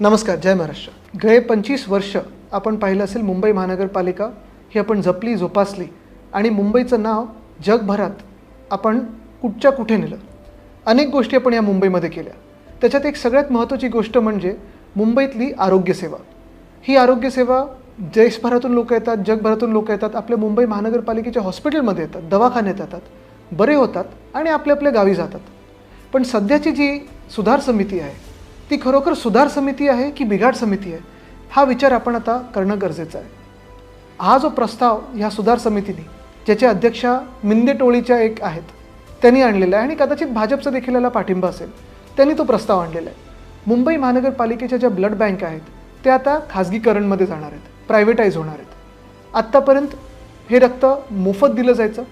नमस्कार, जय महाराष्ट्र. गेले 25 वर्ष आपण पाहिलं असेल मुंबई महानगरपालिका ही आपण जपली, जोपासली आणि मुंबईचं नाव जगभरात आपण कुठच्या कुठे नेलं. अनेक गोष्टी आपण या मुंबईमध्ये केल्या. त्याच्यात एक सगळ्यात महत्त्वाची गोष्ट म्हणजे मुंबईतली आरोग्यसेवा. ही आरोग्यसेवा देशभरातून लोक येतात, जगभरातून लोक येतात, आपल्या मुंबई महानगरपालिकेच्या हॉस्पिटलमध्ये येतात, दवाखान्यात येतात, बरे होतात आणि आपल्या गावी जातात. पण सध्याची जी सुधार समिती आहे ती खरोखर सुधार समिती आहे की बिघाड समिती आहे, हा विचार आपण आता करणं गरजेचं आहे. हा जो प्रस्ताव ह्या सुधार समितीने, ज्याच्या अध्यक्षा मिंदे टोळीच्या एक आहेत, त्यांनी आणलेला आहे आणि कदाचित भाजपचा देखील याला पाठिंबा असेल, त्यांनी तो प्रस्ताव आणलेला आहे. मुंबई महानगरपालिकेच्या ज्या ब्लड बँक आहेत त्या आता खाजगीकरणमध्ये जाणार आहेत, प्रायव्हेटाईज होणार आहेत. आत्तापर्यंत हे रक्त मोफत दिलं जायचं,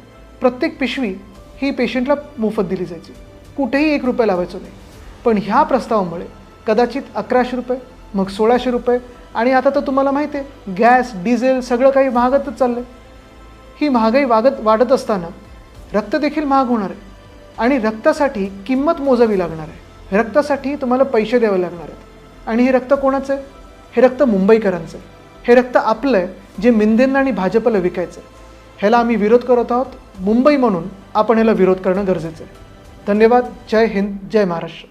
प्रत्येक पिशवी ही पेशंटला मोफत दिली जायची, कुठेही 1 रुपया लावायचो नाही. पण ह्या प्रस्तावामुळे कदाचित 1100 रुपये, मग 1600 रुपये आणि आता तर तुम्हाला माहिती आहे गॅस, डिझेल सगळं काही महागतच चाललं आहे. ही महागाई वाढत असताना रक्त देखील महाग होणार आहे आणि रक्तासाठी किंमत मोजावी लागणार आहे. रक्तासाठी तुम्हाला पैसे द्यावे लागणार आहेत आणि हे रक्त कोणाचं आहे? हे रक्त मुंबईकरांचं आहे. हे रक्त आपलं आहे, जे मिंदेंना आणि भाजपला विकायचं आहे. ह्याला आम्ही विरोध करत आहोत. मुंबई म्हणून आपण ह्याला विरोध करणं गरजेचं आहे. धन्यवाद. जय हिंद, जय महाराष्ट्र.